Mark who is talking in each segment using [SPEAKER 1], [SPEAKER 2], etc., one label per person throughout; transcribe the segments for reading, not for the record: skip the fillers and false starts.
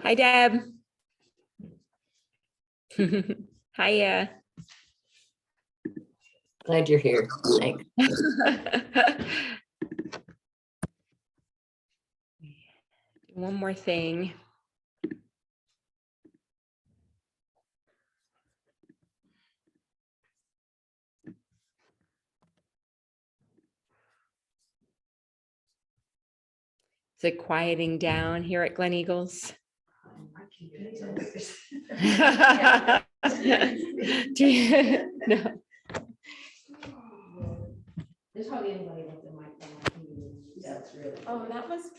[SPEAKER 1] Hi, Deb. Hiya.
[SPEAKER 2] Glad you're here. Thanks.
[SPEAKER 1] One more thing. Is it quieting down here at Glen Eagles? No.
[SPEAKER 3] There's hardly anybody with the mic. That's really.
[SPEAKER 1] Oh, that was.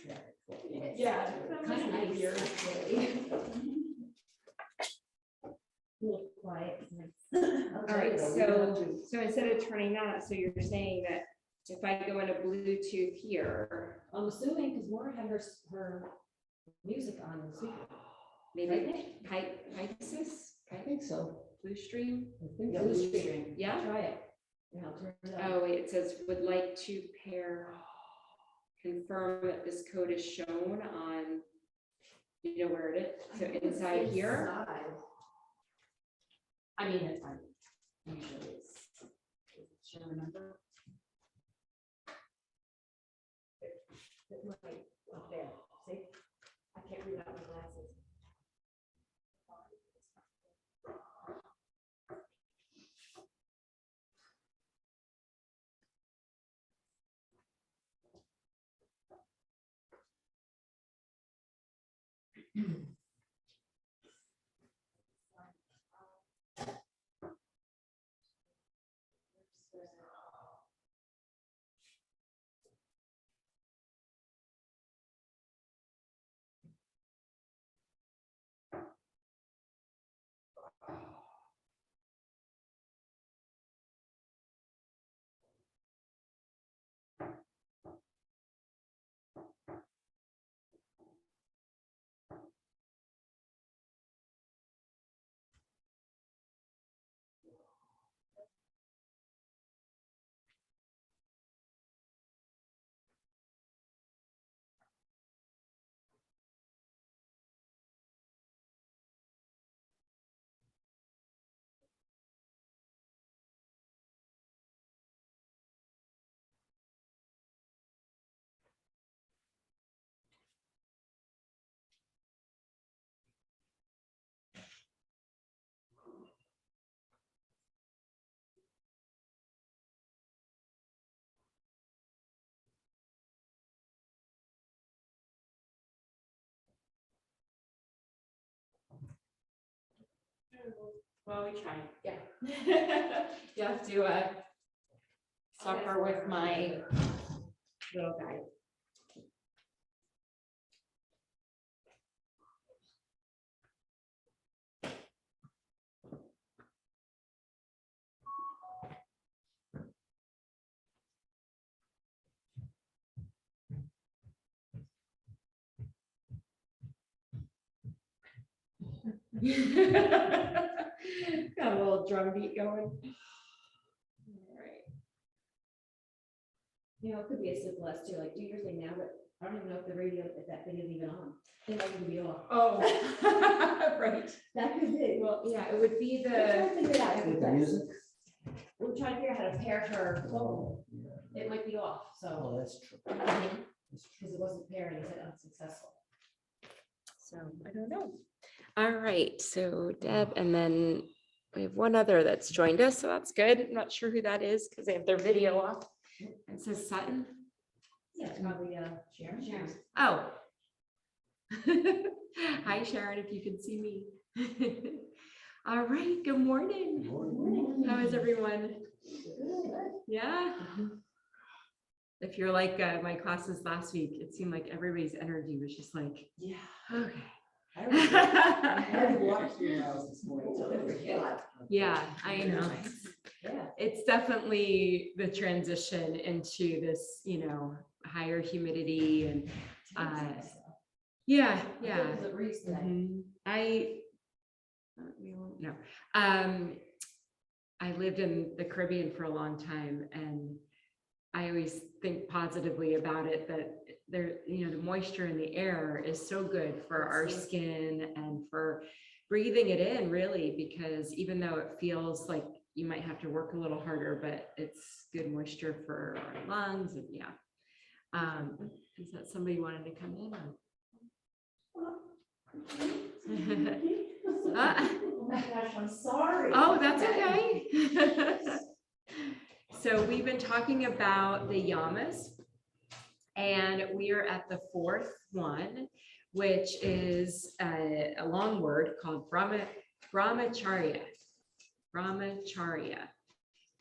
[SPEAKER 3] Yeah.
[SPEAKER 1] Kind of nice.
[SPEAKER 3] Weird, really. A little quiet.
[SPEAKER 1] All right, so instead of turning that, so you're saying that if I go into Bluetooth here,
[SPEAKER 3] I'm assuming because Maura had her music on the speaker.
[SPEAKER 1] maybe Pegasus,
[SPEAKER 3] I think so.
[SPEAKER 1] Blue Stream.
[SPEAKER 3] Yeah, Blue Stream.
[SPEAKER 1] Yeah.
[SPEAKER 3] Try it. Yeah, I'll turn it on.
[SPEAKER 1] Oh, wait, it says would like to pair, confirm that this code is shown on, you know where it is, so inside here.
[SPEAKER 3] I mean, it's fine. Usually it's. Should I remember? It might, up there, see? I can't read out my glasses.
[SPEAKER 1] Well, we try.
[SPEAKER 3] Yeah.
[SPEAKER 1] You have to suffer with my little guy. Got a little drum beat going. All right.
[SPEAKER 3] You know, it could be as simple as to like, do your thing now, but I don't even know if the radio, if that thing is even on. It might even be off.
[SPEAKER 1] Oh, right.
[SPEAKER 3] That could be.
[SPEAKER 1] Well, yeah, it would be
[SPEAKER 3] We're trying
[SPEAKER 1] the,
[SPEAKER 3] to figure it out.
[SPEAKER 4] With the music?
[SPEAKER 3] We're trying to figure out how to pair her phone. It might be off,
[SPEAKER 4] Oh,
[SPEAKER 3] so.
[SPEAKER 4] that's true.
[SPEAKER 3] Because it wasn't pairing, it said unsuccessful.
[SPEAKER 1] so I don't know. All right, so Deb, and then we have one other that's joined us, so that's good. I'm not sure who that is because they have their video off. It says Sutton.
[SPEAKER 3] Yeah, it's probably Sharon. Sharon.
[SPEAKER 1] Oh. Hi, Sharon, if you can see me. All right, good morning. How is everyone? Yeah. If you're like my classes last week, it seemed like everybody's energy was just like,
[SPEAKER 4] Yeah.
[SPEAKER 1] okay.
[SPEAKER 4] I had to walk 3 miles this morning, so I forgot.
[SPEAKER 1] Yeah, I know.
[SPEAKER 3] Yeah.
[SPEAKER 1] It's definitely the transition into this, higher humidity and yeah.
[SPEAKER 3] It was a breeze today.
[SPEAKER 1] We won't know. I lived in the Caribbean for a long time, and I always think positively about it, that there, you know, the moisture in the air is so good for our skin and for breathing it in, really, because even though it feels like you might have to work a little harder, but it's good moisture for our lungs. And yeah. Is that somebody wanted to come in?
[SPEAKER 3] Oh my gosh, I'm sorry.
[SPEAKER 1] Oh, that's okay. So we've been talking about the yamas, and we are at the fourth one, which is a long word called brahmacharya. Brahmacharya.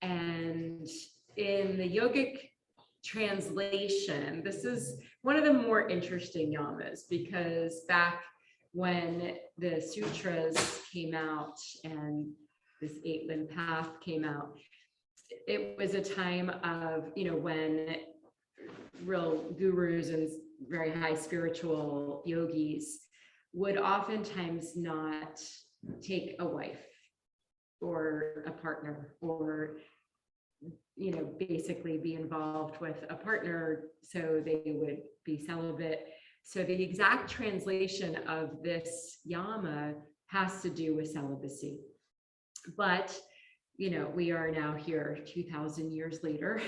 [SPEAKER 1] And in the yogic translation, this is one of the more interesting yamas, because back when the sutras came out and this 8-limb path came out, it was a time of, you know, when real gurus and very high spiritual yogis would oftentimes not take a wife or a partner, or, you know, basically be involved with a partner, so they would be celibate. So the exact translation of this yama has to do with celibacy. But, you know, we are now here 2,000 years later.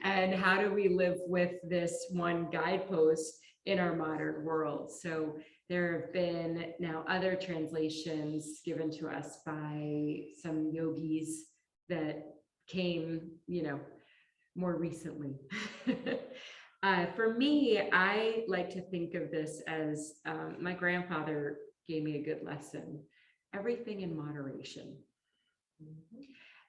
[SPEAKER 1] And how do we live with this one guidepost in our modern world? So there have been now other translations given to us by some yogis that came, you know, more recently. For me, I like to think of this as my grandfather gave me a good lesson: everything in moderation.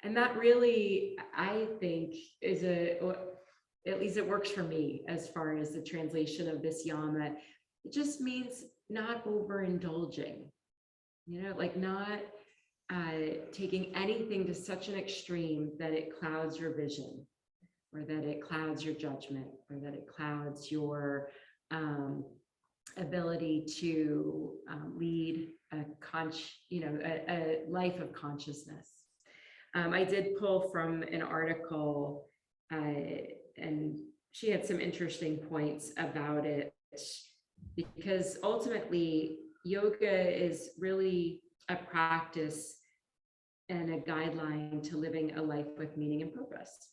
[SPEAKER 1] And that really, I think, is at least it works for me as far as the translation of this yama. It just means not overindulging, you know, like not taking anything to such an extreme that it clouds your vision, or that it clouds your judgment, or that it clouds your ability to lead a life of consciousness. I did pull from an article, and she had some interesting points about it, because ultimately yoga is really a practice and a guideline to living a life with meaning and purpose.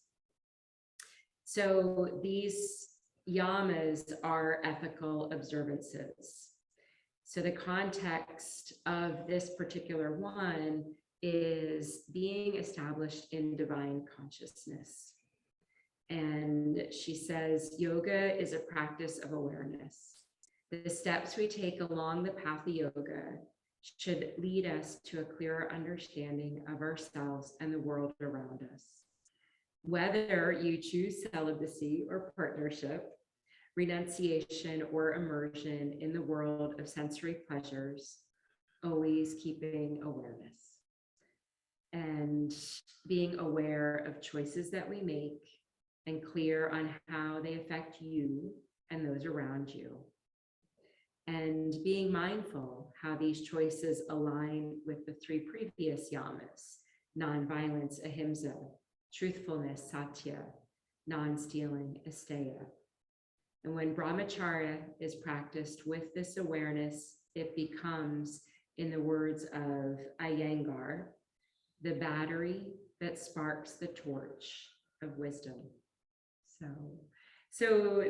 [SPEAKER 1] So these yamas are ethical observances. So the context of this particular one is being established in divine consciousness. And she says, yoga is a practice of awareness. The steps we take along the path of yoga should lead us to a clearer understanding of ourselves and the world around us. Whether you choose celibacy or partnership, renunciation or immersion in the world of sensory pleasures, always keeping awareness and being aware of choices that we make, and clear on how they affect you and those around you, and being mindful how these choices align with the 3 previous yamas: nonviolence, ahimsa; truthfulness, satya; non-stealing, asteya. And when brahmacharya is practiced with this awareness, it becomes, in the words of Iyengar, the battery that sparks the torch of wisdom. So,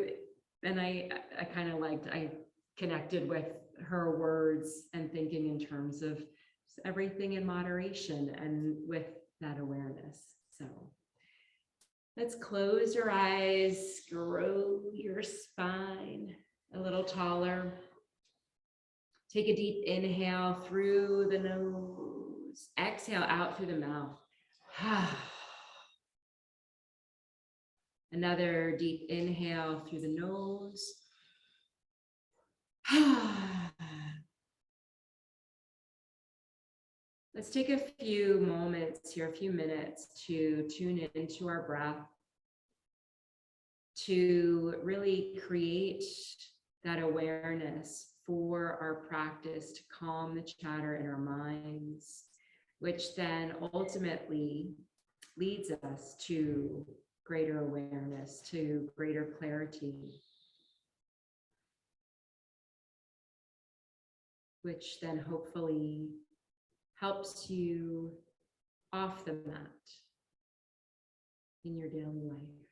[SPEAKER 1] and I kind of liked, I connected with her words and thinking in terms of everything in moderation and with that awareness. So let's close your eyes, grow your spine a little taller. Take a deep inhale through the nose, exhale out through the mouth. Another deep inhale through the nose. Let's take a few moments here, a few minutes, to tune into our breath, to really create that awareness for our practice to calm the chatter in our minds, which then ultimately leads us to greater awareness, to greater clarity, which then hopefully helps you off the mat in your daily life.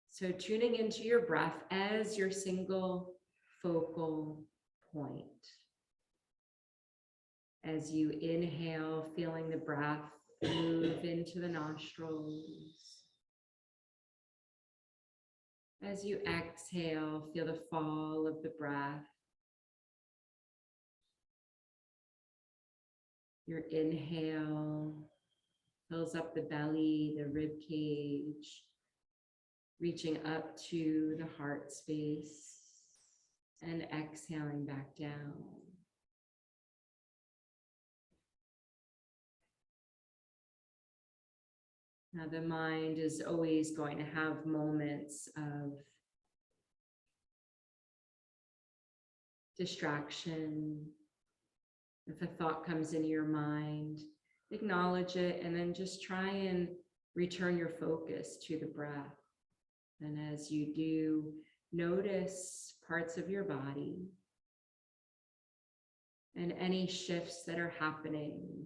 [SPEAKER 1] So tuning into your breath as your single focal point. As you inhale, feeling the breath move into the nostrils. As you exhale, feel the fall of the breath. Your inhale fills up the belly, the rib cage, reaching up to the heart space, and exhaling back down. Now, the mind is always going to have moments of distraction. If a thought comes into your mind, acknowledge it and then just try and return your focus to the breath. And as you do, notice parts of your body and any shifts that are happening.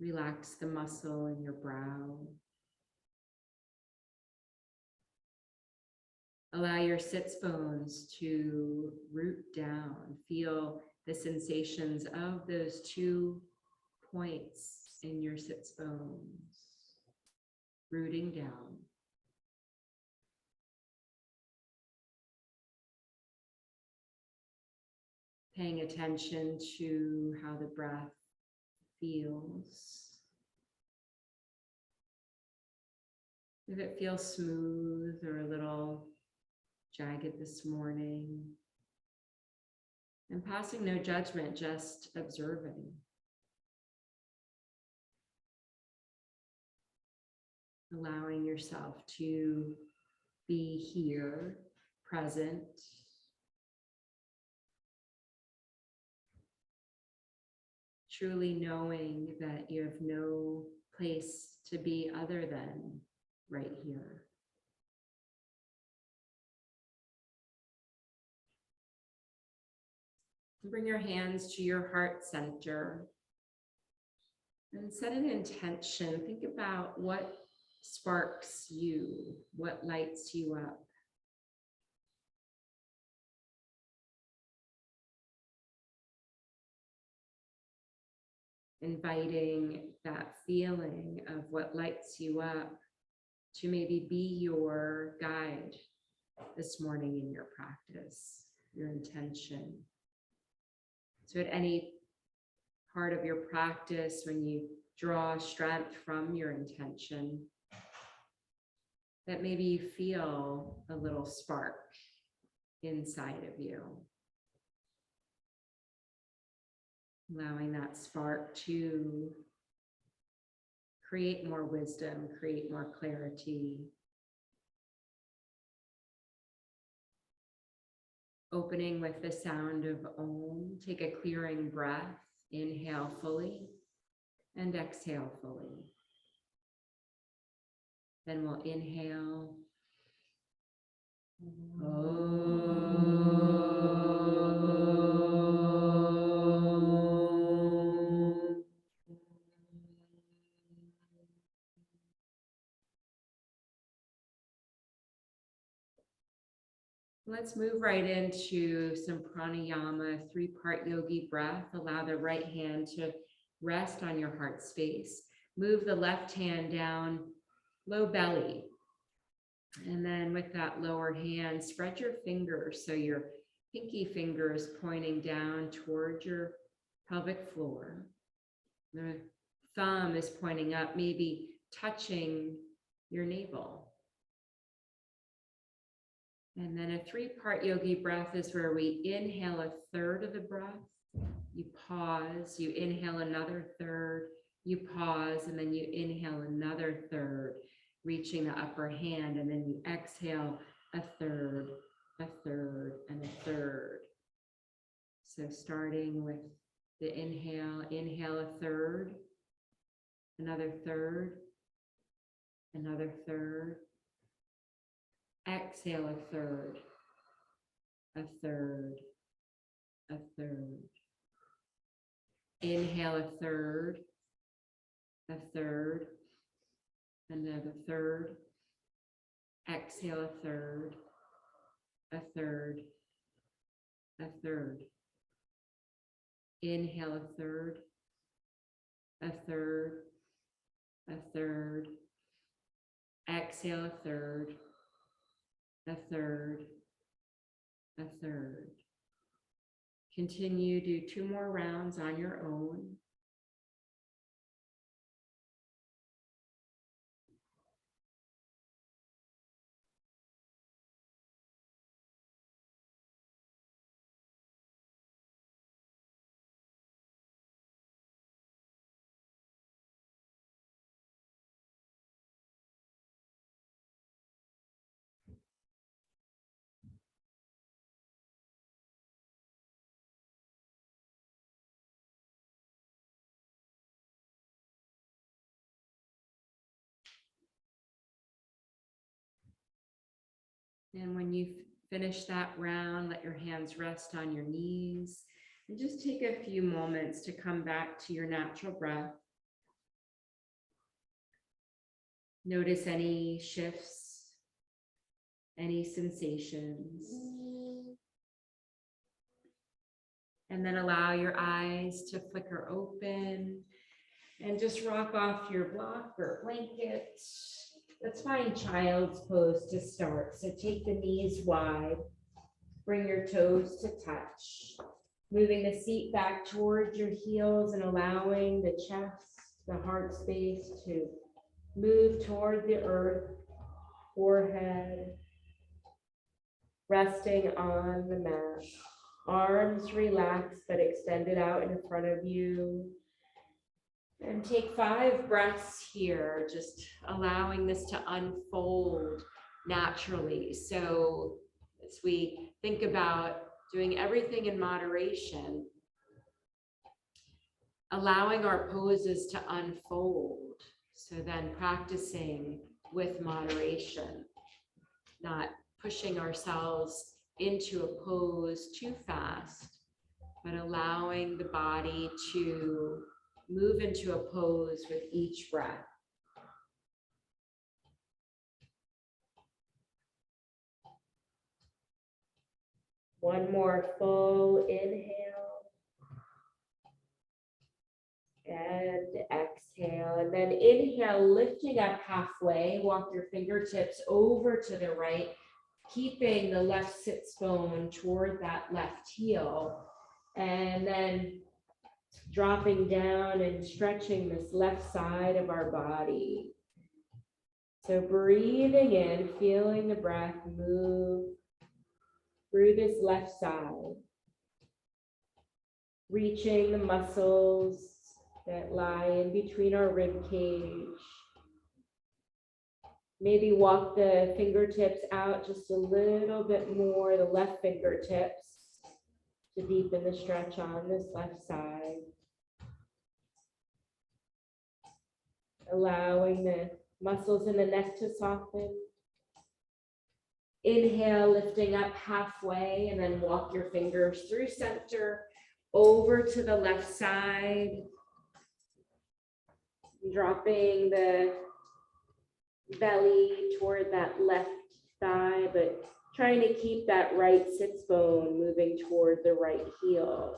[SPEAKER 1] Relax the muscle in your brow. Allow your sits bones to root down. Feel the sensations of those 2 points in your sits bones, rooting down. Paying attention to how the breath feels. If it feels smooth or a little jagged this morning. And passing no judgment, just observing. Allowing yourself to be here, present. Truly knowing that you have no place to be other than right here. Bring your hands to your heart center and set an intention. Think about what sparks you, what lights you up. Inviting that feeling of what lights you up to maybe be your guide this morning in your practice, your intention. So at any part of your practice, when you draw strength from your intention, that maybe you feel a little spark inside of you. Allowing that spark to create more wisdom, create more clarity. Opening with the sound of Om. Take a clearing breath. Inhale fully and exhale fully. Then we'll inhale. Let's move right into some pranayama, 3-part yogi breath. Allow the right hand to rest on your heart space. Move the left hand down, low belly. And then with that lower hand, spread your fingers so your pinky finger is pointing down toward your pelvic floor. The thumb is pointing up, maybe touching your navel. And then a 3-part yogi breath is where we inhale a third of the breath. You pause, you inhale another third, you pause, and then you inhale another third, reaching the upper hand, and then you exhale a third, and a third. So starting with the inhale, inhale a third, Another third. Another third. Exhale a third. A third. A third. Inhale a third. A third. Another third. Exhale a third. A third. A third. Inhale a third. A third. A third. Exhale a third. A third. A third. Continue, do 2 more rounds on your own. And when you finish that round, let your hands rest on your knees and just take a few moments to come back to your natural breath. Notice any shifts, any sensations. And then allow your eyes to flicker open and just rock off your block or blanket. Let's find child's pose to start. So take the knees wide, bring your toes to touch, moving the seat back towards your heels and allowing the chest, the heart space to move toward the earth, forehead, resting on the mat, arms relaxed but extended out in front of you. And take 5 breaths here, just allowing this to unfold naturally. So as we think about doing everything in moderation, allowing our poses to unfold. So then practicing with moderation, not pushing ourselves into a pose too fast, but allowing the body to move into a pose with each breath. One more full inhale and exhale. And then inhale, lifting up halfway, walk your fingertips over to the right, keeping the left sits bone toward that left heel. And then dropping down and stretching this left side of our body. So breathing in, feeling the breath move through this left side, reaching the muscles that lie in between our rib cage. Maybe walk the fingertips out just a little bit more, the left fingertips, to deepen the stretch on this left side. Allowing the muscles in the neck to soften. Inhale, lifting up halfway, and then walk your fingers through center, over to the left side. Dropping the belly toward that left thigh, but trying to keep that right sits bone moving toward the right heel.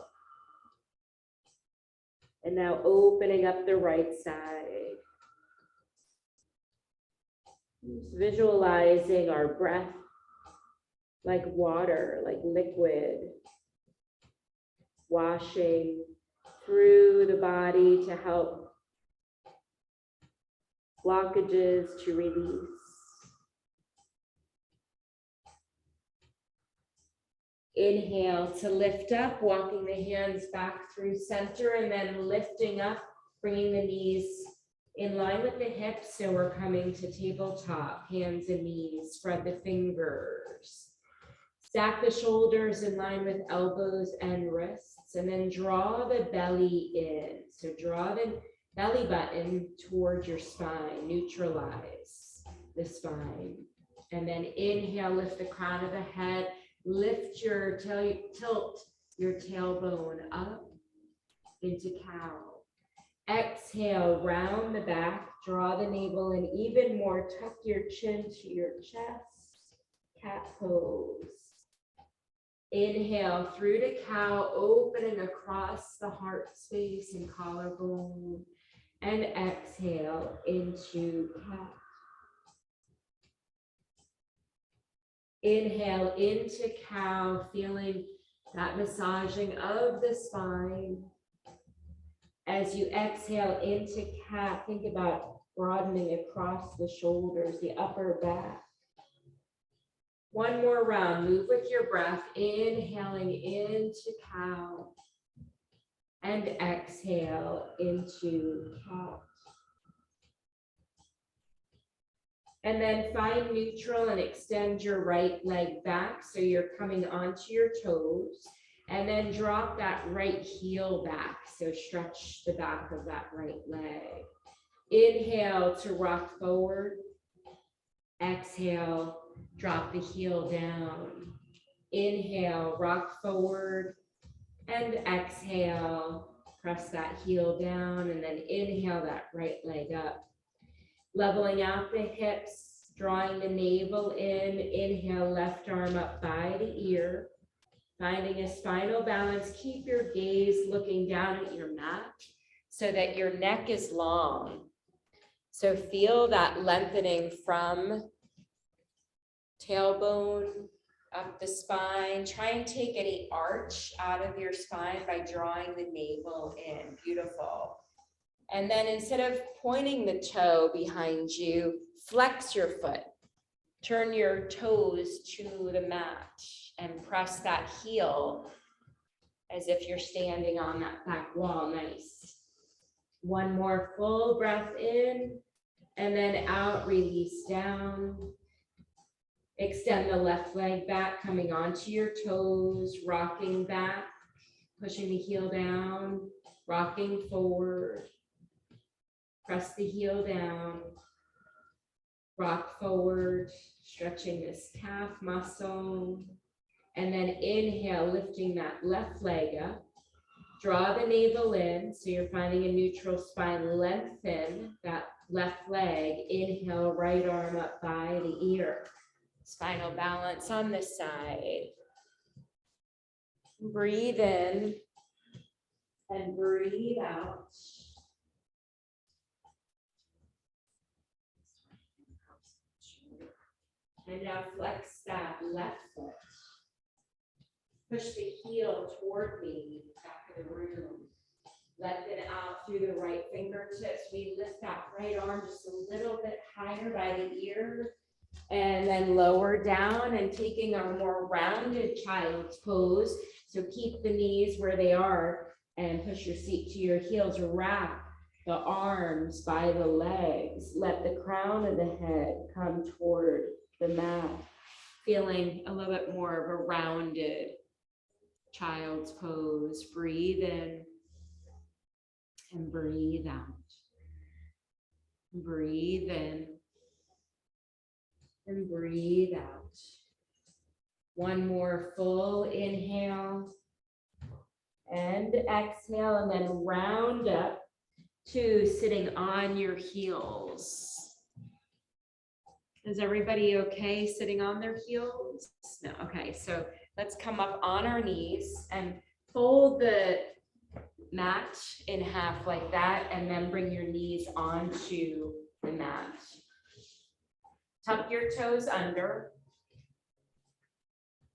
[SPEAKER 1] And now opening up the right side. Just visualizing our breath like water, like liquid, washing through the body to help blockages to release. Inhale to lift up, walking the hands back through center, and then lifting up, bringing the knees in line with the hips. So we're coming to tabletop, hands and knees, spread the fingers. Stack the shoulders in line with elbows and wrists, and then draw the belly in. So draw the belly button towards your spine, neutralize the spine. And then inhale, lift the crown of the head, lift your tail, tilt your tailbone up into cow. Exhale, round the back, draw the navel in even more, tuck your chin to your chest, cat pose. Inhale through to cow, opening across the heart space and collarbone. And exhale into cat. Inhale into cow, feeling that massaging of the spine. As you exhale into cat, think about broadening across the shoulders, the upper back. One more round, move with your breath, inhaling into cow and exhale into cat. And then find neutral and extend your right leg back so you're coming onto your toes. And then drop that right heel back. So stretch the back of that right leg. Inhale to rock forward. Exhale, drop the heel down. Inhale, rock forward. And exhale, press that heel down. And then inhale that right leg up. Leveling out the hips, drawing the navel in. Inhale, left arm up by the ear. Finding a spinal balance, keep your gaze looking down at your mat so that your neck is long. So feel that lengthening from tailbone up the spine. Try and take any arch out of your spine by drawing the navel in. Beautiful. And then instead of pointing the toe behind you, flex your foot. Turn your toes to the mat and press that heel as if you're standing on that back wall. Nice. One more full breath in and then out, release down. Extend the left leg back, coming onto your toes, rocking back, pushing the heel down, rocking forward. Press the heel down, rock forward, stretching this calf muscle. And then inhale, lifting that left leg up. Draw the navel in, so you're finding a neutral spine. Lengthen that left leg. Inhale, right arm up by the ear. Spinal balance on this side. Breathe in and breathe out. And now flex that left foot. Push the heel toward me, back of the room. Let it out through the right fingertips. We lift that right arm just a little bit higher by the ear. And then lower down and taking our more rounded child's pose. So keep the knees where they are and push your seat to your heels. Wrap the arms by the legs. Let the crown of the head come toward the mat. Feeling a little bit more of a rounded child's pose. Breathe in and breathe out. Breathe in and breathe out. One more full inhale and exhale, and then round up to sitting on your heels. Is everybody okay sitting on their heels? No, okay, so let's come up on our knees and fold the mat in half like that, and then bring your knees onto the mat. Tuck your toes under.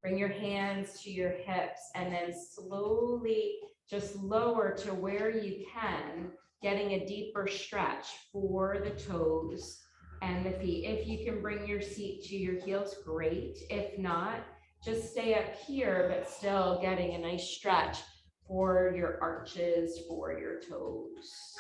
[SPEAKER 1] Bring your hands to your hips, and then slowly just lower to where you can, getting a deeper stretch for the toes and the feet. If you can bring your seat to your heels, great. If not, just stay up here, but still getting a nice stretch for your arches, for your toes.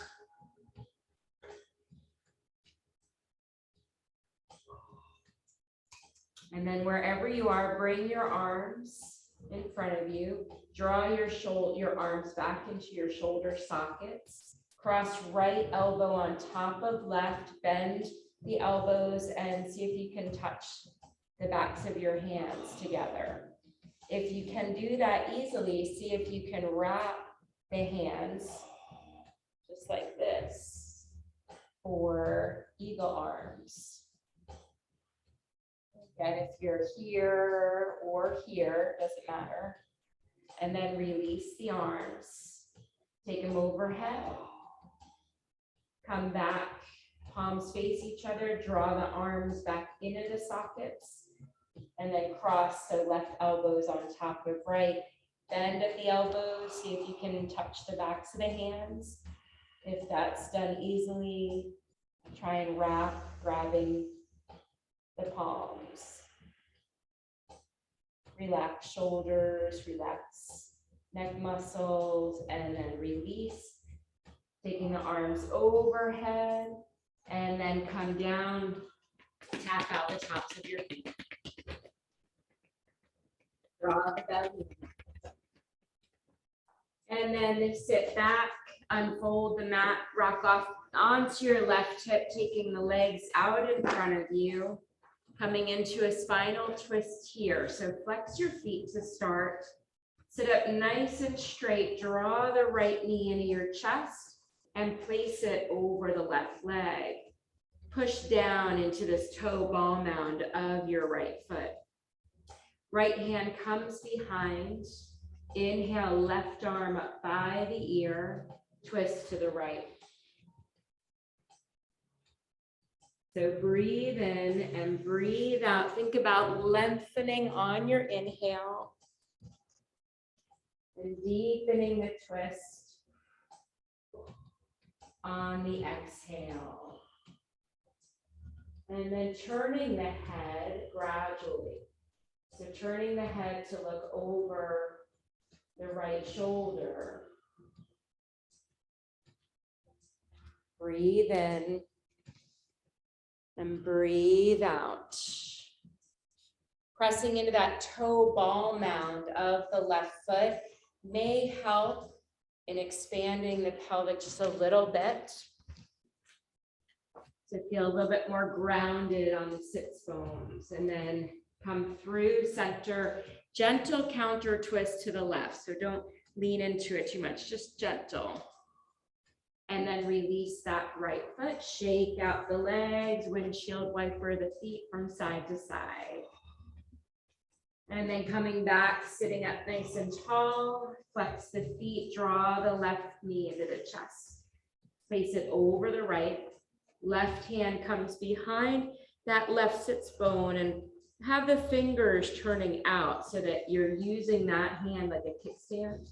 [SPEAKER 1] And then wherever you are, bring your arms in front of you. Draw your arms back into your shoulder sockets. Cross right elbow on top of left, bend the elbows and see if you can touch the backs of your hands together. If you can do that easily, see if you can wrap the hands just like this for eagle arms. Again, if you're here or here, doesn't matter. And then release the arms. Take them overhead. Come back, palms face each other, draw the arms back into the sockets, and then cross, so left elbows on top of right. Bend at the elbows, see if you can touch the backs of the hands. If that's done easily, try and wrap, grabbing the palms. Relax shoulders, relax neck muscles, and then release. Taking the arms overhead, and then come down, tap out the tops of your feet. Draw the belly. And then sit back, unfold the mat, rock off onto your left hip, taking the legs out in front of you, coming into a spinal twist here. So flex your feet to start. Sit up nice and straight, draw the right knee into your chest and place it over the left leg. Push down into this toe ball mound of your right foot. Right hand comes behind. Inhale, left arm up by the ear, twist to the right. So breathe in and breathe out. Think about lengthening on your inhale and deepening the twist on the exhale. And then turning the head gradually. So turning the head to look over the right shoulder. Breathe in and breathe out. Pressing into that toe ball mound of the left foot may help in expanding the pelvic just a little bit to feel a little bit more grounded on the sits bones. And then come through center, gentle counter twist to the left. So don't lean into it too much, just gentle. And then release that right foot, shake out the legs, windshield wiper the feet from side to side. And then coming back, sitting up nice and tall, flex the feet, draw the left knee into the chest. Place it over the right. Left hand comes behind that left sits bone and have the fingers turning out so that you're using that hand like a kickstand.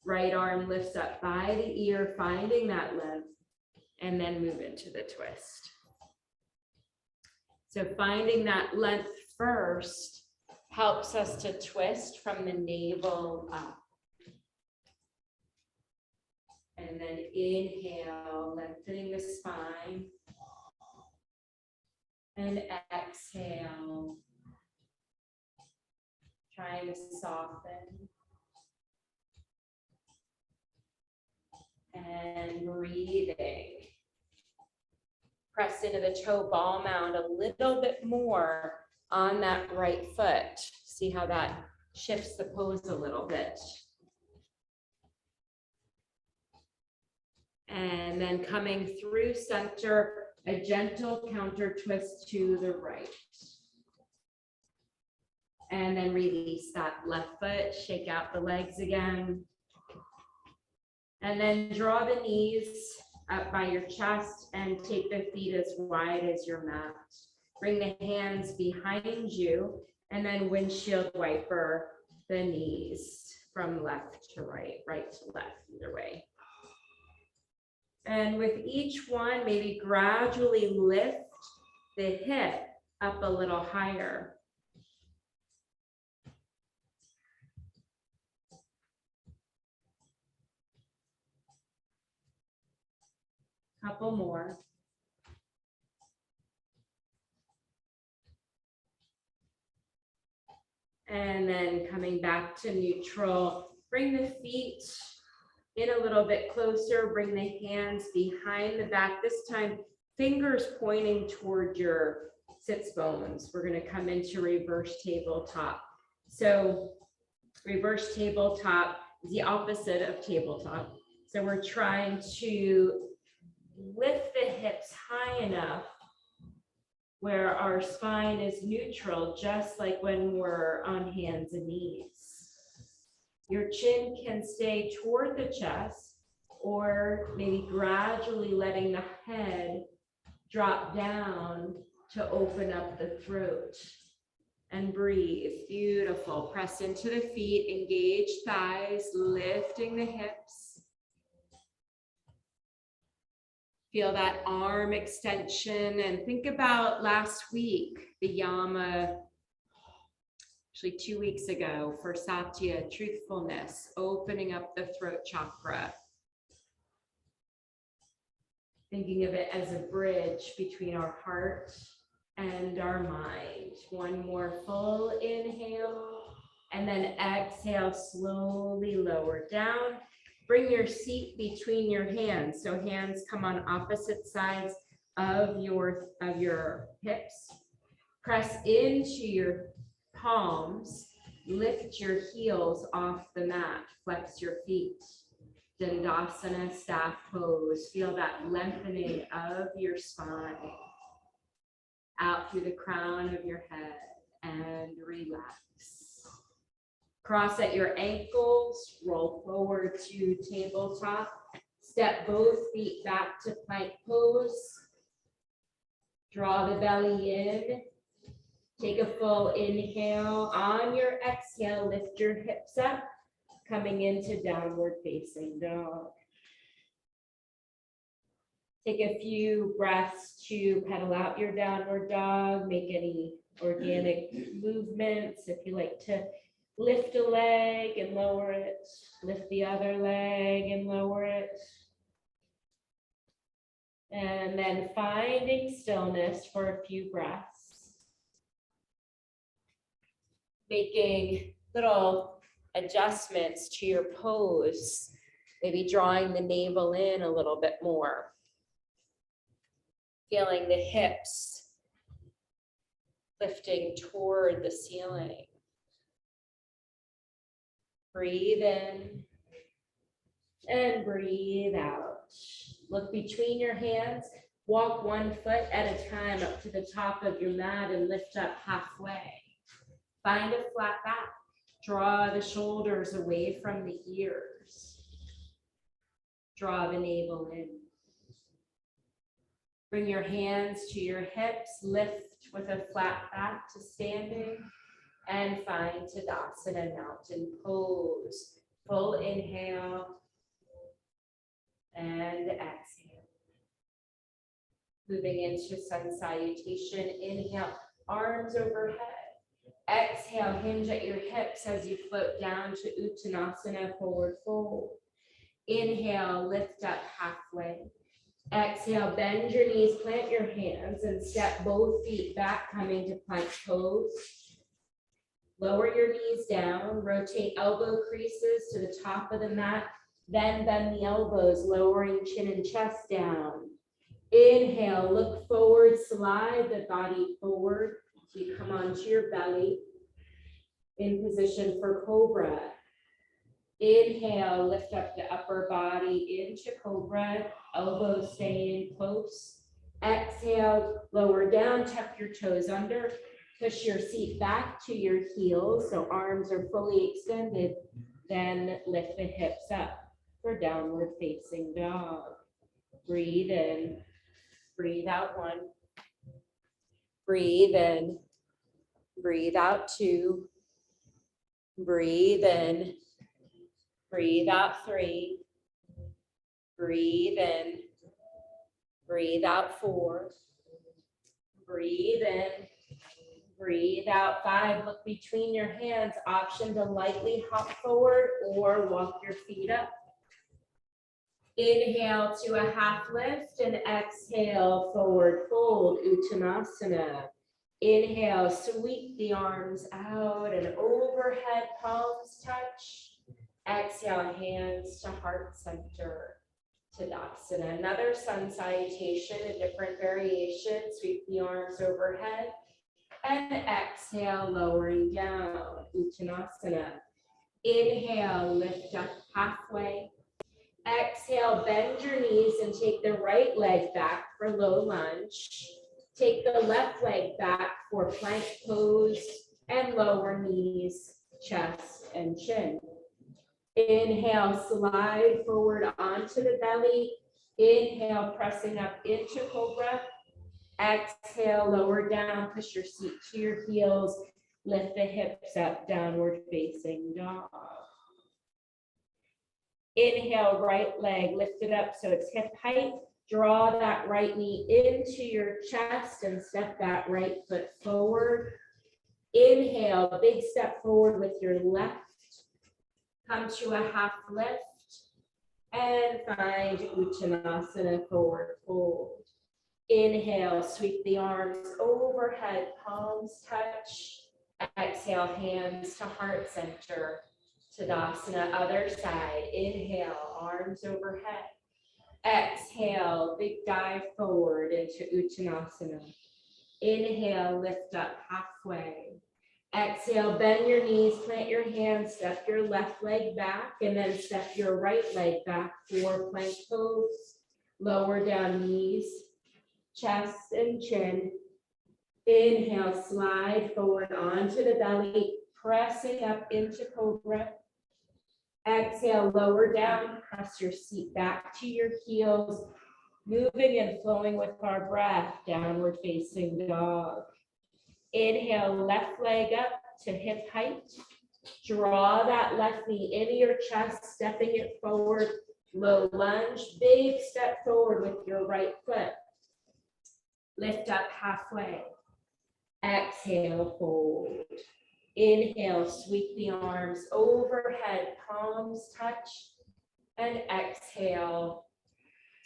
[SPEAKER 1] Right arm lifts up by the ear, finding that length, and then move into the twist. So finding that length first helps us to twist from the navel up. And then inhale, lengthening the spine. And exhale, trying to soften. And breathing. Press into the toe ball mound a little bit more on that right foot. See how that shifts the pose a little bit. And then coming through center, a gentle counter twist to the right. And then release that left foot, shake out the legs again. And then draw the knees up by your chest and take the feet as wide as your mat. Bring the hands behind you and then windshield wiper the knees from left to right, right to left, either way. And with each one, maybe gradually lift the hip up a little higher. Couple more. And then coming back to neutral, bring the feet in a little bit closer, bring the hands behind the back. This time, fingers pointing toward your sits bones. We're gonna come into reverse tabletop. So reverse tabletop is the opposite of tabletop. So we're trying to lift the hips high enough where our spine is neutral, just like when we're on hands and knees. Your chin can stay toward the chest, or maybe gradually letting the head drop down to open up the throat. And breathe. Beautiful. Press into the feet, engage thighs, lifting the hips. Feel that arm extension, and think about last week, the yama, actually 2 weeks ago, for Satya, truthfulness, opening up the throat chakra. Thinking of it as a bridge between our heart and our mind. One more full inhale, and then exhale, slowly lower down. Bring your seat between your hands. So hands come on opposite sides of your hips. Press into your palms, lift your heels off the mat, flex your feet. Dandasana, staff pose. Feel that lengthening of your spine. Out through the crown of your head and relax. Cross at your ankles, roll forward to tabletop. Step both feet back to plank pose. Draw the belly in. Take a full inhale. On your exhale, lift your hips up, coming into downward facing dog. Take a few breaths to pedal out your downward dog. Make any organic movements. If you like to lift a leg and lower it, lift the other leg and lower it. And then finding stillness for a few breaths. Making little adjustments to your pose. Maybe drawing the navel in a little bit more. Feeling the hips lifting toward the ceiling. Breathe in and breathe out. Look between your hands. Walk 1 foot at a time up to the top of your mat and lift up halfway. Find a flat back. Draw the shoulders away from the ears. Draw the navel in. Bring your hands to your hips, lift with a flat back to standing, and find Tadasana, mountain pose. Full inhale and exhale. Moving into sun salutation, inhale, arms overhead. Exhale, hinge at your hips as you float down to Uttanasana, forward fold. Inhale, lift up halfway. Exhale, bend your knees, plant your hands, and step both feet back, coming to plank pose. Lower your knees down, rotate elbow creases to the top of the mat, then bend the elbows, lowering chin and chest down. Inhale, look forward, slide the body forward. So you come onto your belly in position for cobra. Inhale, lift up the upper body into cobra, elbows staying close. Exhale, lower down, tuck your toes under, push your seat back to your heels so arms are fully extended, then lift the hips up for downward facing dog. Breathe in, breathe out 1. Breathe in, breathe out 2. Breathe in. Breathe out 3, breathe in, breathe out 4, breathe in, breathe out 5. Look between your hands, option to lightly hop forward or walk your feet up. Inhale to a half lift and exhale, forward fold, Uttanasana. Inhale, sweep the arms out and overhead, palms touch. Exhale, hands to heart center, Tadasana. Another sun salutation, a different variation. Sweep the arms overhead. And exhale, lowering down, Uttanasana. Inhale, lift up halfway. Exhale, bend your knees and take the right leg back for low lunge. Take the left leg back for plank pose and lower knees, chest and chin. Inhale, slide forward onto the belly. Inhale, pressing up into cobra. Exhale, lower down, push your seat to your heels. Lift the hips up, downward facing dog. Inhale, right leg lifted up so it's hip height. Draw that right knee into your chest and step that right foot forward. Inhale, big step forward with your left. Come to a half lift and find Uttanasana, forward fold. Inhale, sweep the arms overhead, palms touch. Exhale, hands to heart center. Tadasana, other side. Inhale, arms overhead. Exhale, big dive forward into Uttanasana. Inhale, lift up halfway. Exhale, bend your knees, plant your hands, step your left leg back, and then step your right leg back for plank pose. Lower down knees, chest and chin. Inhale, slide forward onto the belly, pressing up into cobra. Exhale, lower down, press your seat back to your heels, moving and flowing with our breath, downward facing dog. Inhale, left leg up to hip height. Draw that left knee into your chest, stepping it forward, low lunge, big step forward with your right foot. Lift up halfway. Exhale, fold. Inhale, sweep the arms overhead, palms touch, and exhale,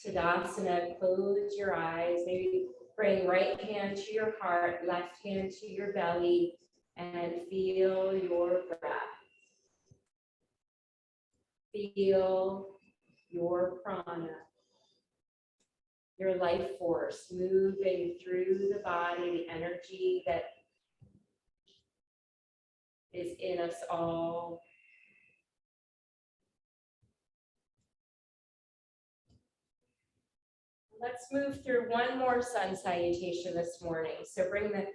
[SPEAKER 1] Tadasana, close your eyes, maybe bring right hand to your heart, left hand to your belly, and feel your breath. Feel your prana, your life force moving through the body, the energy that is in us all. Let's move through one more sun salutation this morning. So bring the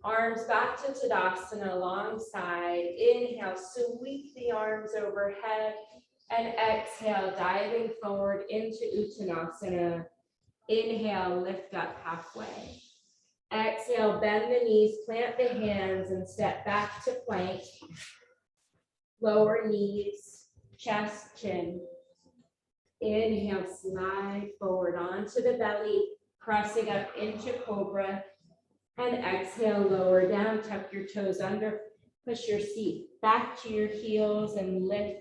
[SPEAKER 1] arms back to Tadasana alongside. Inhale, sweep the arms overhead, and exhale, diving forward into Uttanasana. Inhale, lift up halfway. Exhale, bend the knees, plant the hands, and step back to plank. Lower knees, chest, chin. Inhale, slide forward onto the belly, pressing up into cobra. And exhale, lower down, tuck your toes under, push your seat back to your heels and lift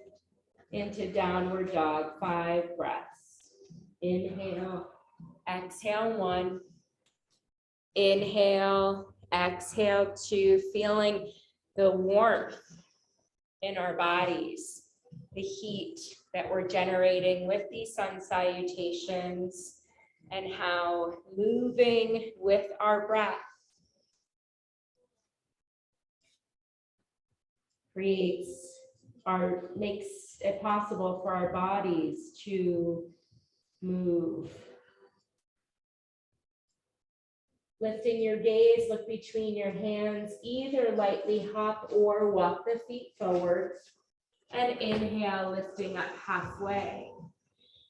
[SPEAKER 1] into downward dog, 5 breaths. Inhale, exhale 1. Inhale, exhale 2, feeling the warmth in our bodies, the heat that we're generating with these sun salutations, and how moving with our breath makes it possible for our bodies to move. Lifting your gaze, look between your hands, either lightly hop or walk the feet forward. And inhale, lifting up halfway.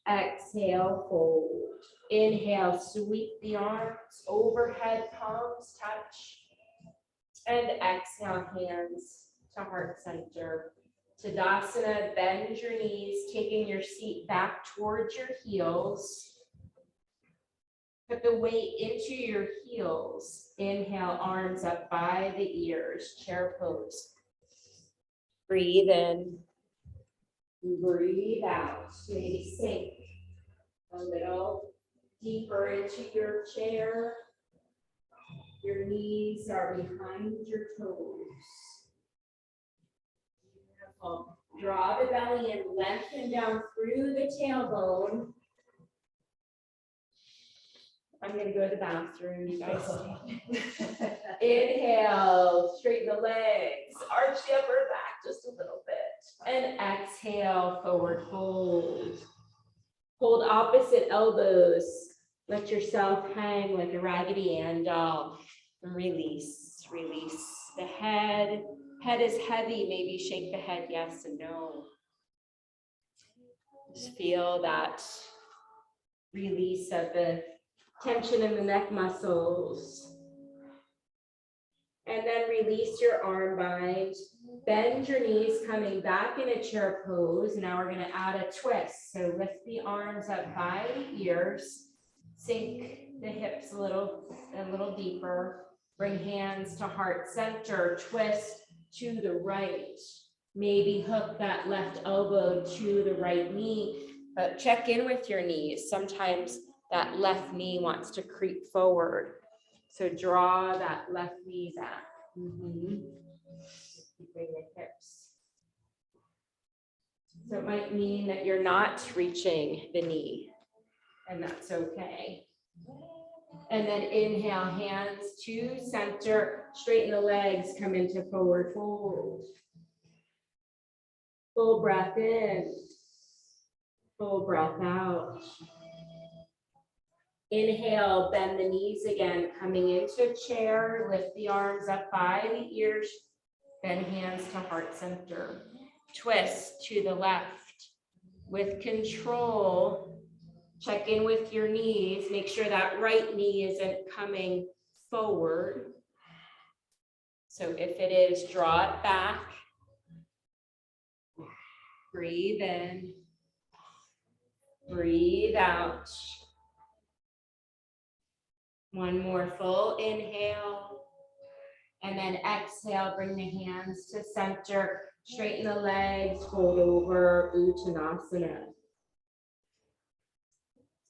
[SPEAKER 1] Exhale, fold. Inhale, sweep the arms overhead, palms touch. And exhale, hands to heart center. Tadasana, bend your knees, taking your seat back towards your heels. Put the weight into your heels. Inhale, arms up by the ears, chair pose. Breathe in. Breathe out. Maybe sink a little deeper into your chair. Your knees are behind your toes. Beautiful. Draw the belly in, lengthen down through the tailbone. I'm gonna go to the bathroom, you guys. Inhale, straighten the legs, arch the upper back just a little bit. And exhale, forward fold. Hold opposite elbows. Let yourself hang like a Raggedy Ann doll. And release, release the head. Head is heavy, maybe shake the head yes and no. Just feel that release of the tension in the neck muscles. And then release your arm bind. Bend your knees coming back in a chair pose. Now we're gonna add a twist. So lift the arms up by the ears. Sink the hips a little deeper. Bring hands to heart center. Twist to the right. Maybe hook that left elbow to the right knee, but check in with your knees. Sometimes that left knee wants to creep forward. So draw that left knee back. Bring the hips. So it might mean that you're not reaching the knee, and that's okay. And then inhale, hands to center, straighten the legs, come into forward fold. Full breath in, full breath out. Inhale, bend the knees again, coming into a chair, lift the arms up by the ears, bend hands to heart center. Twist to the left. With control, check in with your knees, make sure that right knee isn't coming forward. So if it is, draw it back. Breathe in, breathe out. One more full inhale, and then exhale, bring the hands to center, straighten the legs, fold over, Uttanasana.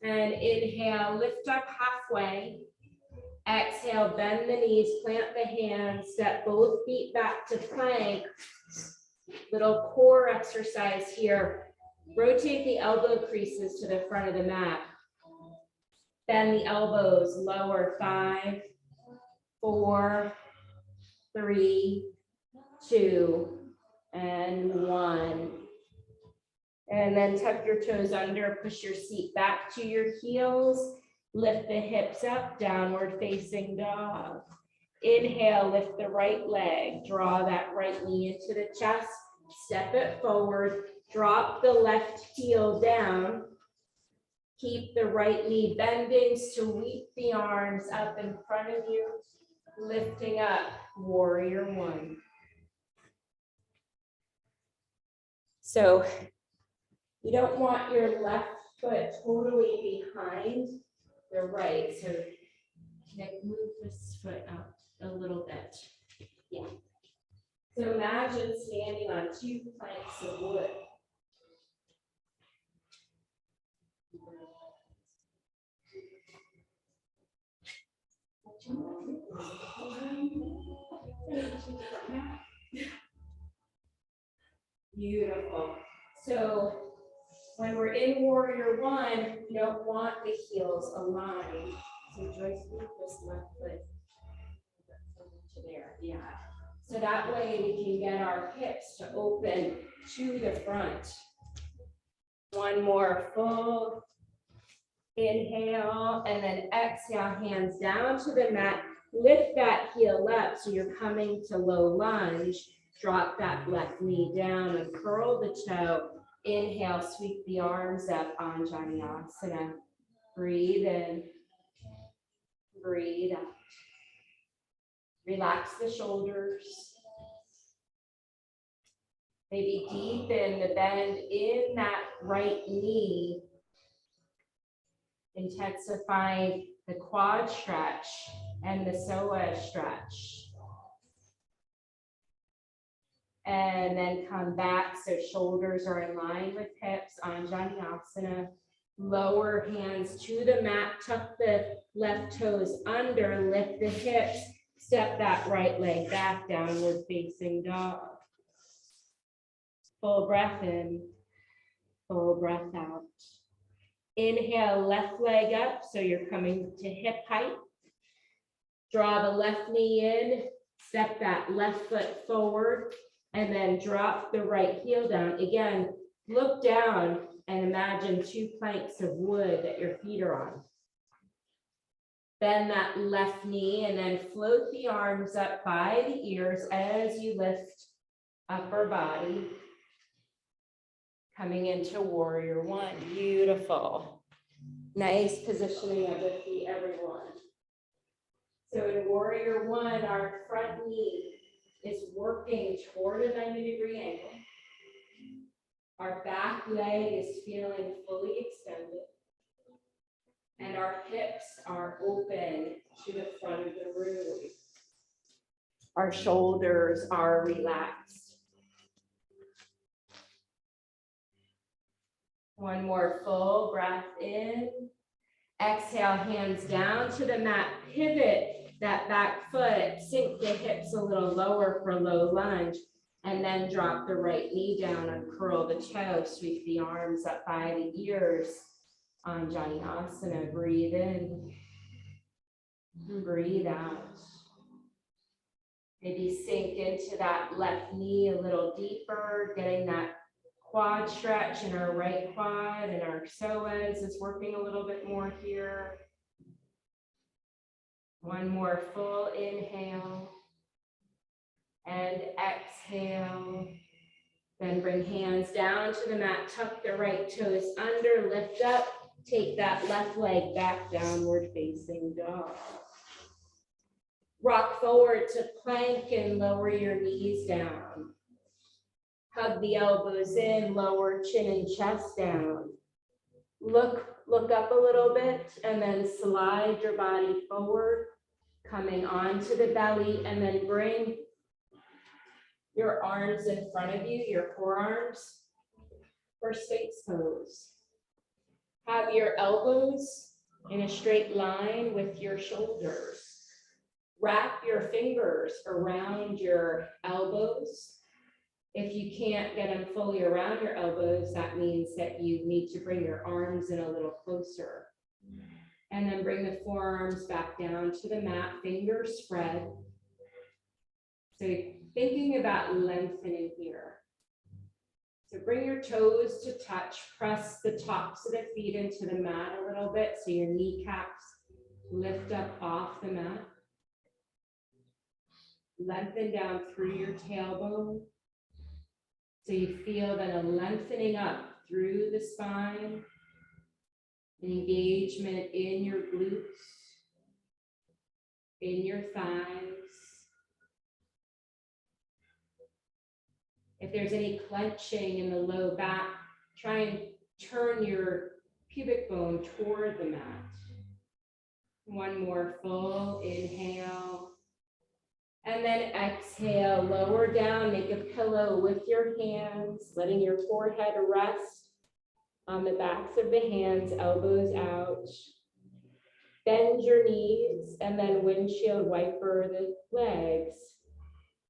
[SPEAKER 1] And inhale, lift up halfway. Exhale, bend the knees, plant the hands, step both feet back to plank. Little core exercise here. Rotate the elbow creases to the front of the mat. Bend the elbows, lower 5, 4, 3, 2, and 1. And then tuck your toes under, push your seat back to your heels, lift the hips up, downward facing dog. Inhale, lift the right leg, draw that right knee into the chest, step it forward, drop the left heel down. Keep the right knee bending, sweep the arms up in front of you, lifting up, warrior 1. So you don't want your left foot totally behind the right. So Nick, move this foot up a little bit. Yeah. So imagine standing on 2 planks of wood. Beautiful. So when we're in warrior 1, you don't want the heels aligned. So Joyce, move this left foot to there. Yeah. So that way we can get our hips to open to the front. One more full inhale, and then exhale, hands down to the mat. Lift that heel up so you're coming to low lunge. Drop that left knee down and curl the toe. Inhale, sweep the arms up, Anjaneyasana. Breathe in, breathe out. Relax the shoulders. Maybe deepen the bend in that right knee. Intensify the quad stretch and the psoas stretch. And then come back so shoulders are in line with hips, Anjaneyasana. Lower hands to the mat, tuck the left toes under, lift the hips, step that right leg back, downward facing dog. Full breath in, full breath out. Inhale, left leg up, so you're coming to hip height. Draw the left knee in, step that left foot forward, and then drop the right heel down. Again, look down and imagine 2 planks of wood that your feet are on. Bend that left knee and then float the arms up by the ears as you lift upper body. Coming into warrior one, beautiful. Nice positioning of the feet, everyone. So in warrior one, our front knee is working toward a 90-degree angle. Our back leg is feeling fully extended. And our hips are open to the front of the room. Our shoulders are relaxed. One more full breath in. Exhale, hands down to the mat. Pivot that back foot. Sink the hips a little lower for low lunge. And then drop the right knee down and curl the toes. Sweep the arms up by the ears. Anjaneyasana. Breathe in. Breathe out. Maybe sink into that left knee a little deeper, getting that quad stretch in our right quad, and our psoas is working a little bit more here. One more full inhale and exhale. Then bring hands down to the mat, tuck the right toes under, lift up, take that left leg back, downward facing dog. Rock forward to plank and lower your knees down. Hug the elbows in, lower chin and chest down. Look up a little bit and then slide your body forward, coming onto the belly, and then bring your arms in front of you, your forearms, for Sphinx pose. Have your elbows in a straight line with your shoulders. Wrap your fingers around your elbows. If you can't get them fully around your elbows, that means that you need to bring your arms in a little closer. And then bring the forearms back down to the mat, fingers spread. So thinking about lengthening here. So bring your toes to touch, press the tops of the feet into the mat a little bit so your kneecaps lift up off the mat. Lengthen down through your tailbone. So you feel that a lengthening up through the spine, an engagement in your glutes, in your thighs. If there's any clenching in the low back, try and turn your pubic bone toward the mat. One more full inhale. And then exhale, lower down, make a pillow with your hands, letting your forehead rest on the backs of the hands, elbows out. Bend your knees and then windshield wiper the legs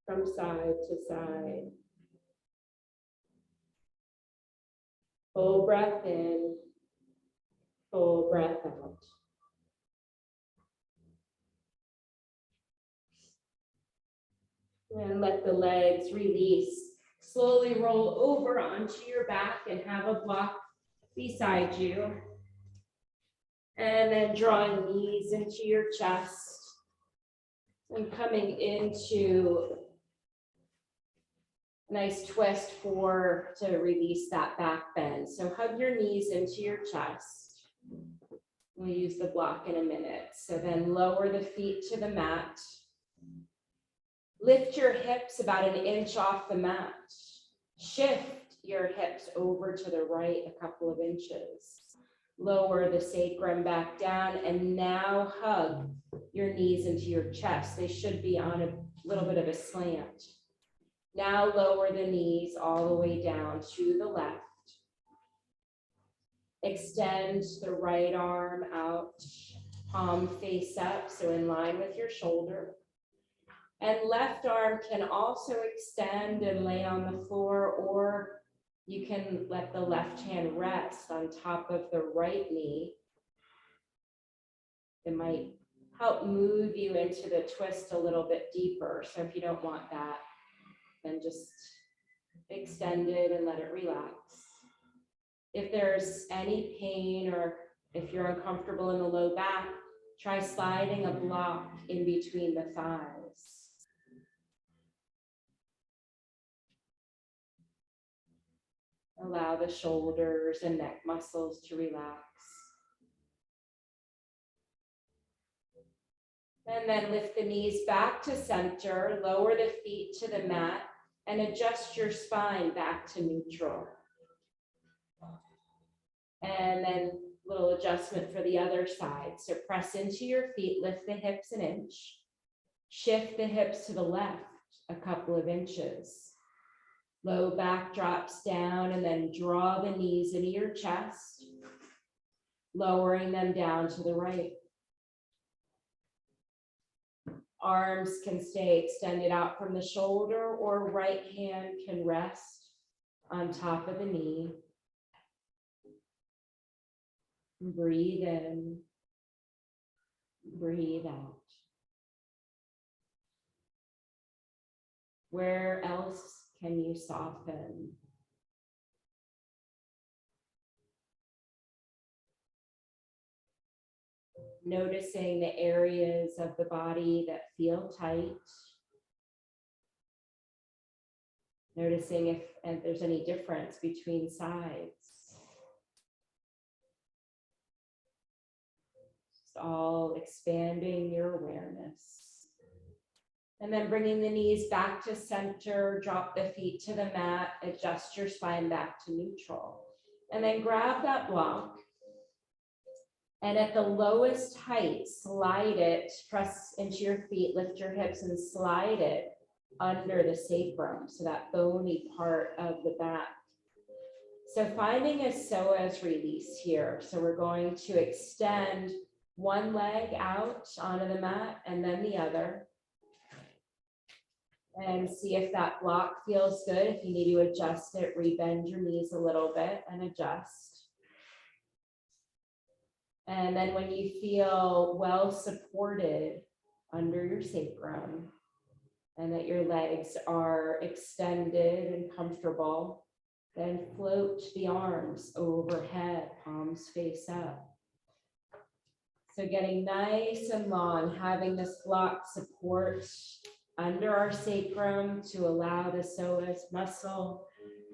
[SPEAKER 1] from side to side. Full breath in, full breath out. And let the legs release. Slowly roll over onto your back and have a block beside you. And then drawing knees into your chest and coming into a nice twist to release that back bend. So hug your knees into your chest. We'll use the block in a minute. So then lower the feet to the mat. Lift your hips about an inch off the mat. Shift your hips over to the right a couple of inches. Lower the sacrum back down and now hug your knees into your chest. They should be on a little bit of a slant. Now lower the knees all the way down to the left. Extend the right arm out, palm face up, so in line with your shoulder. And left arm can also extend and lay on the floor, or you can let the left hand rest on top of the right knee. It might help move you into the twist a little bit deeper. So if you don't want that, then just extend it and let it relax. If there's any pain or if you're uncomfortable in the low back, try sliding a block in between the thighs. Allow the shoulders and neck muscles to relax. And then lift the knees back to center, lower the feet to the mat, and adjust your spine back to neutral. And then little adjustment for the other side. So press into your feet, lift the hips an inch, shift the hips to the left a couple of inches. Low back drops down, and then draw the knees into your chest, lowering them down to the right. Arms can stay extended out from the shoulder, or right hand can rest on top of the knee. Breathe in, breathe out. Where else can you soften? Noticing the areas of the body that feel tight. Noticing if there's any difference between sides. Just all expanding your awareness. And then bringing the knees back to center, drop the feet to the mat, adjust your spine back to neutral. And then grab that block. And at the lowest height, slide it, press into your feet, lift your hips and slide it under the sacrum, so that bony part of the back. So finding a psoas release here. So we're going to extend one leg out onto the mat and then the other. And see if that block feels good. If you need to adjust it, rebend your knees a little bit and adjust. And then when you feel well supported under your sacrum and that your legs are extended and comfortable, then float the arms overhead, palms face up. So getting nice and long, having this block support under our sacrum to allow the psoas muscle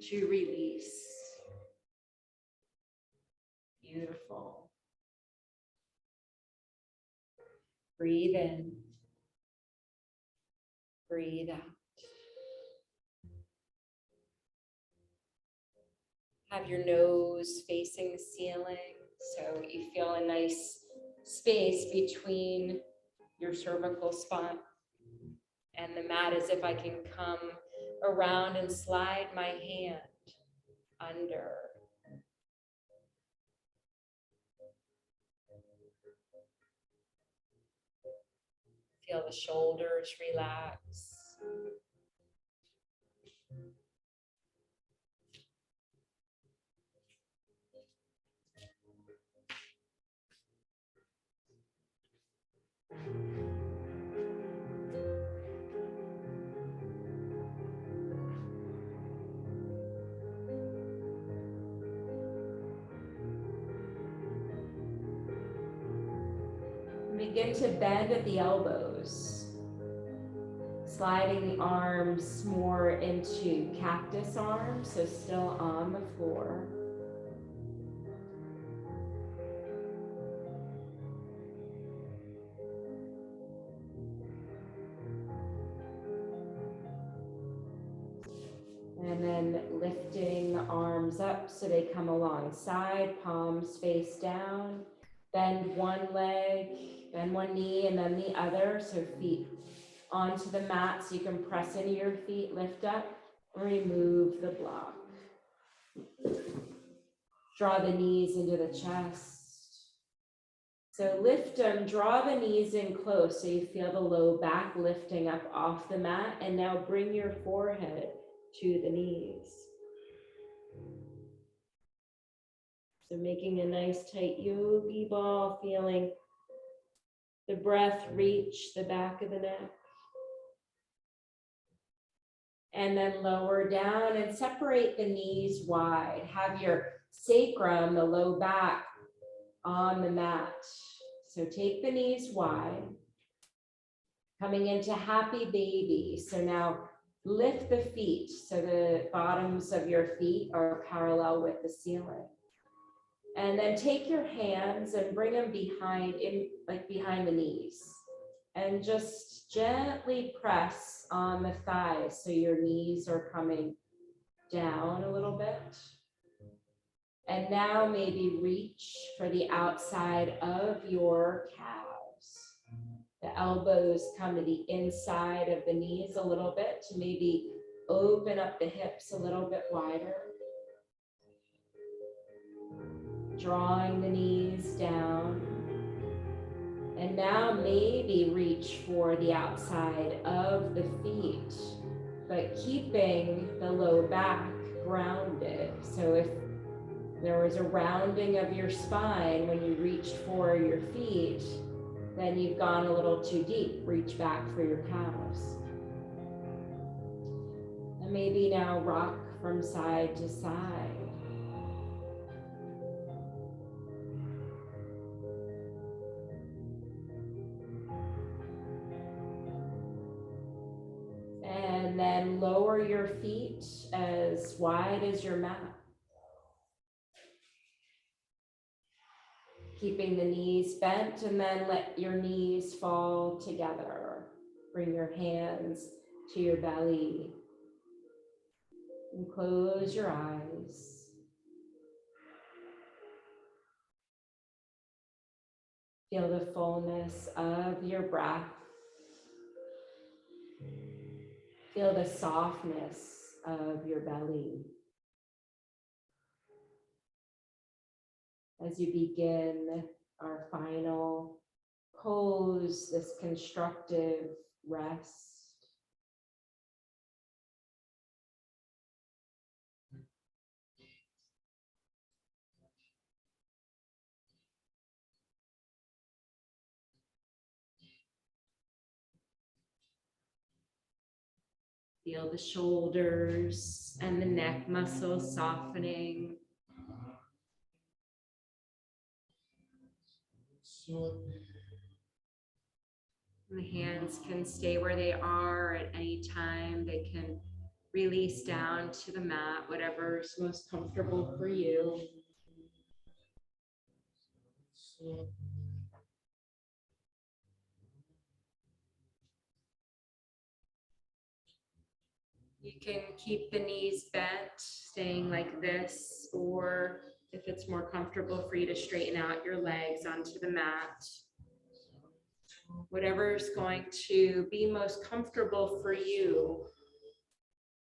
[SPEAKER 1] to release. Beautiful. Breathe in. Breathe out. Have your nose facing the ceiling, so you feel a nice space between your cervical spine and the mat, as if I can come around and slide my hand under. Feel the shoulders relax. Begin to bend at the elbows, sliding the arms more into cactus arms, so still on the floor. And then lifting the arms up so they come alongside, palms face down. Bend one leg, bend one knee, and then the other. So feet onto the mat so you can press into your feet, lift up, remove the block. Draw the knees into the chest. So lift them, draw the knees in close so you feel the low back lifting up off the mat, and now bring your forehead to the knees. So making a nice tight yogi ball, feeling the breath reach the back of the neck. And then lower down and separate the knees wide. Have your sacrum, the low back, on the mat. So take the knees wide. Coming into happy baby. So now lift the feet so the bottoms of your feet are parallel with the ceiling. And then take your hands and bring them behind the knees. And just gently press on the thighs so your knees are coming down a little bit. And now maybe reach for the outside of your calves. The elbows come to the inside of the knees a little bit to maybe open up the hips a little bit wider. Drawing the knees down. And now maybe reach for the outside of the feet, but keeping the low back grounded. So if there was a rounding of your spine when you reached for your feet, then you've gone a little too deep. Reach back for your calves. And maybe now rock from side to side. And then lower your feet as wide as your mat. Keeping the knees bent, and then let your knees fall together. Bring your hands to your belly and close your eyes. Feel the fullness of your breath. Feel the softness of your belly. As you begin our final pose, this constructive rest. Feel the shoulders and the neck muscles softening. The hands can stay where they are at any time. They can release down to the mat, whatever's most comfortable for you. You can keep the knees bent, staying like this, or if it's more comfortable for you to straighten out your legs onto the mat. Whatever's going to be most comfortable for you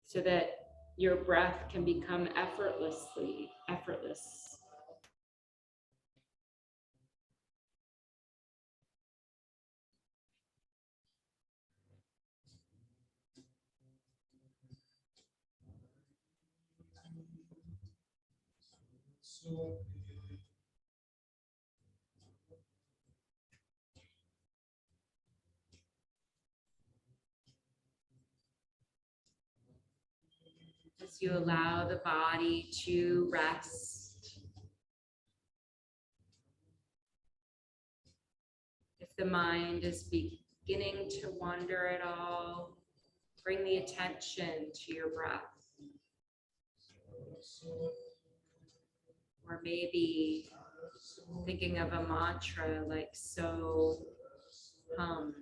[SPEAKER 1] so that your breath can become effortless. As you allow the body to rest. If the mind is beginning to wander at all, bring the attention to your breath. Or maybe thinking of a mantra like so, hum.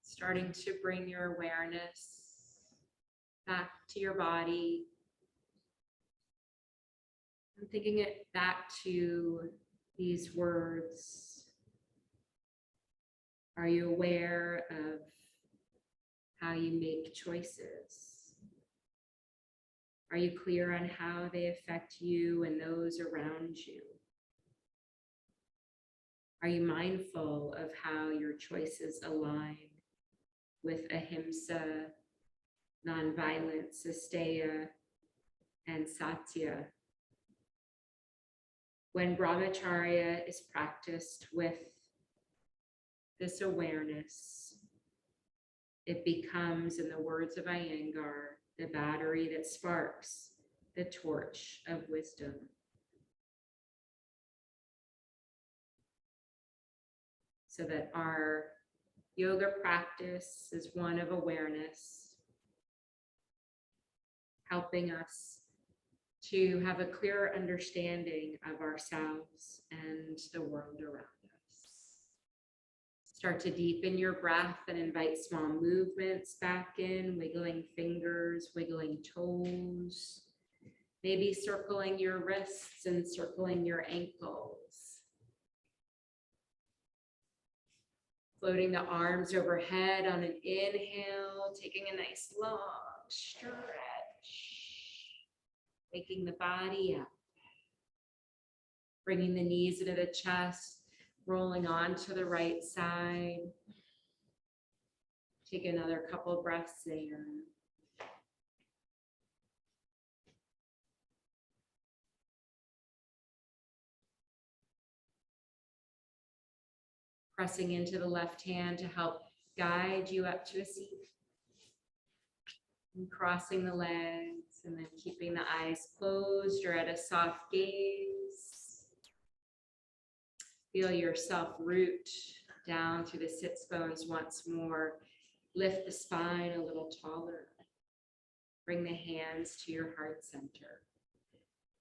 [SPEAKER 1] Starting to bring your awareness back to your body. I'm thinking it back to these words. Are you aware of how you make choices? Are you clear on how they affect you and those around you? Are you mindful of how your choices align with ahimsa, nonviolence, asteya, and satya? When brahmacharya is practiced with this awareness, it becomes, in the words of Iyengar, the battery that sparks the torch of wisdom. So that our yoga practice is one of awareness, helping us to have a clearer understanding of ourselves and the world around us. Start to deepen your breath and invite small movements back in, wiggling fingers, wiggling toes, maybe circling your wrists and circling your ankles. Floating the arms overhead on an inhale, taking a nice long stretch, waking the body up, bringing the knees into the chest, rolling onto the right side. Take another couple breaths there. Pressing into the left hand to help guide you up to a seat. And crossing the legs and then keeping the eyes closed or at a soft gaze. Feel yourself root down through the sits bones once more. Lift the spine a little taller. Bring the hands to your heart center.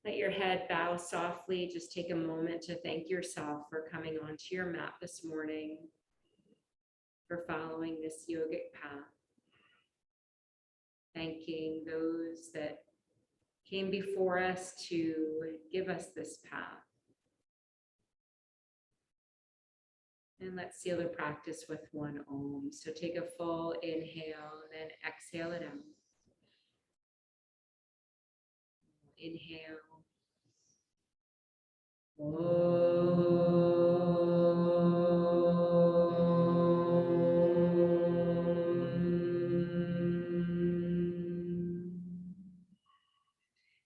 [SPEAKER 1] Let your head bow softly. Just take a moment to thank yourself for coming onto your mat this morning, for following this this yogic path. Thanking those that came before us to give us this path. And let's seal the practice with one Om. So take a full inhale and then exhale it out. Inhale.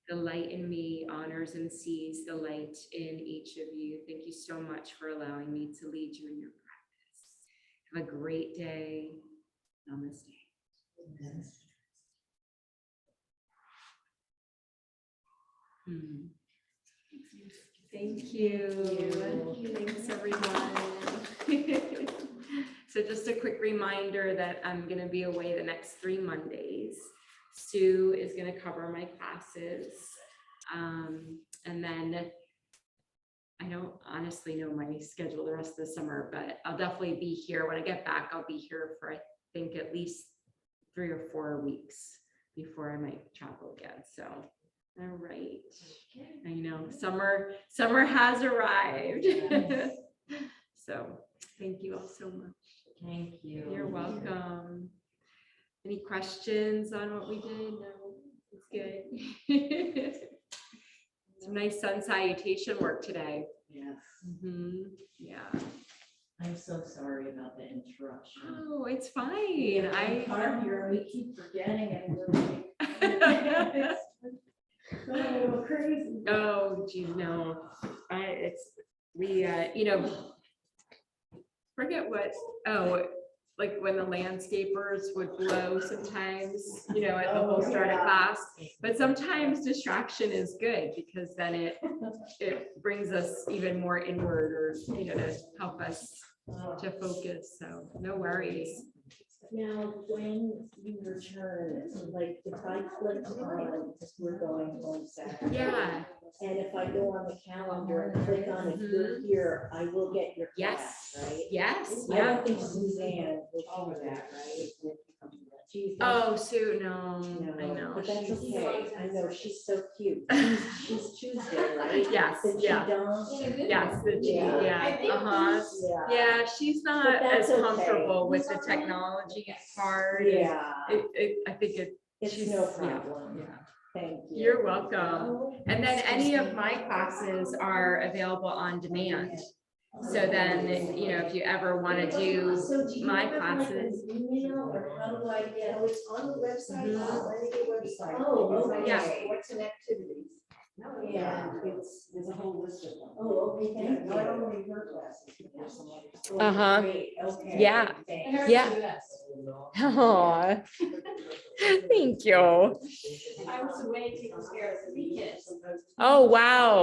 [SPEAKER 1] The light in me honors and sees the light in each of you. Thank you so much for allowing me to lead you in your practice. Have a great day. Namaste. Thank you. Thanks, everyone. So just a quick reminder that I'm going to be away the next 3 Mondays. Sue is going to cover my classes. And then I don't honestly know my schedule the rest of the summer, but I'll definitely be here. When I get back, I'll be here for, I think, at least 3 or 4 weeks before I might travel again. So, all right. I know summer has arrived. So thank you all so much.
[SPEAKER 3] Thank you.
[SPEAKER 1] You're welcome. Any questions on what we did? No, it's good. Some nice sun salutation work today.
[SPEAKER 3] Yes.
[SPEAKER 1] Yeah.
[SPEAKER 3] I'm so sorry about the interruption.
[SPEAKER 1] Oh, it's fine.
[SPEAKER 3] I come here, we keep forgetting and we're like, oh, crazy.
[SPEAKER 1] Oh, geez, no. Forget what, like when the landscapers would blow sometimes, at the whole start of class. But sometimes distraction is good because then it brings us even more inward or, to help us to focus. So no worries.
[SPEAKER 5] Now, when you return, like if I click on, because we're going home Saturday.
[SPEAKER 1] Yeah.
[SPEAKER 5] And if I go on the calendar and click on if you're here, I will get your class, right?
[SPEAKER 1] Yes.
[SPEAKER 5] I
[SPEAKER 1] Yeah.
[SPEAKER 5] don't think Suzanne will do that, right? She's-
[SPEAKER 1] Oh, Sue, no,
[SPEAKER 5] No,
[SPEAKER 1] I know.
[SPEAKER 5] but that's
[SPEAKER 1] She's-
[SPEAKER 5] okay. I know, she's so cute. She's Tuesday, right?
[SPEAKER 1] Yes,
[SPEAKER 5] Did she
[SPEAKER 1] yeah.
[SPEAKER 5] don't?
[SPEAKER 1] Yes,
[SPEAKER 5] Yeah.
[SPEAKER 1] uh-huh.
[SPEAKER 5] Yeah.
[SPEAKER 1] Yeah, she's not
[SPEAKER 5] But
[SPEAKER 1] as
[SPEAKER 5] that's okay.
[SPEAKER 1] comfortable with the technology part.
[SPEAKER 5] Yeah,
[SPEAKER 1] I think
[SPEAKER 5] it's
[SPEAKER 1] she's-
[SPEAKER 5] no
[SPEAKER 1] yeah,
[SPEAKER 5] problem.
[SPEAKER 1] yeah.
[SPEAKER 5] Thank you.
[SPEAKER 1] You're welcome. And then any of my classes are available on demand. So then, if you ever want to do
[SPEAKER 5] So do you
[SPEAKER 1] my
[SPEAKER 5] have, like,
[SPEAKER 1] classes.
[SPEAKER 5] an email or how do I get?
[SPEAKER 4] Oh, it's on the website,
[SPEAKER 1] Mhm.
[SPEAKER 4] on the Lenny website.
[SPEAKER 5] Oh,
[SPEAKER 4] It's like
[SPEAKER 1] yeah.
[SPEAKER 4] Sports and activities.
[SPEAKER 5] Yeah.
[SPEAKER 4] And there's a whole list of them.
[SPEAKER 5] Oh, okay, thank you.
[SPEAKER 4] Not only her classes, but there's some others.
[SPEAKER 5] Oh,
[SPEAKER 1] Uh-huh.
[SPEAKER 5] great, okay.
[SPEAKER 1] Yeah.
[SPEAKER 5] Thanks.
[SPEAKER 1] Yeah. Aw. Thank you.
[SPEAKER 3] I was away taking care of 3 kids.
[SPEAKER 1] Oh, wow.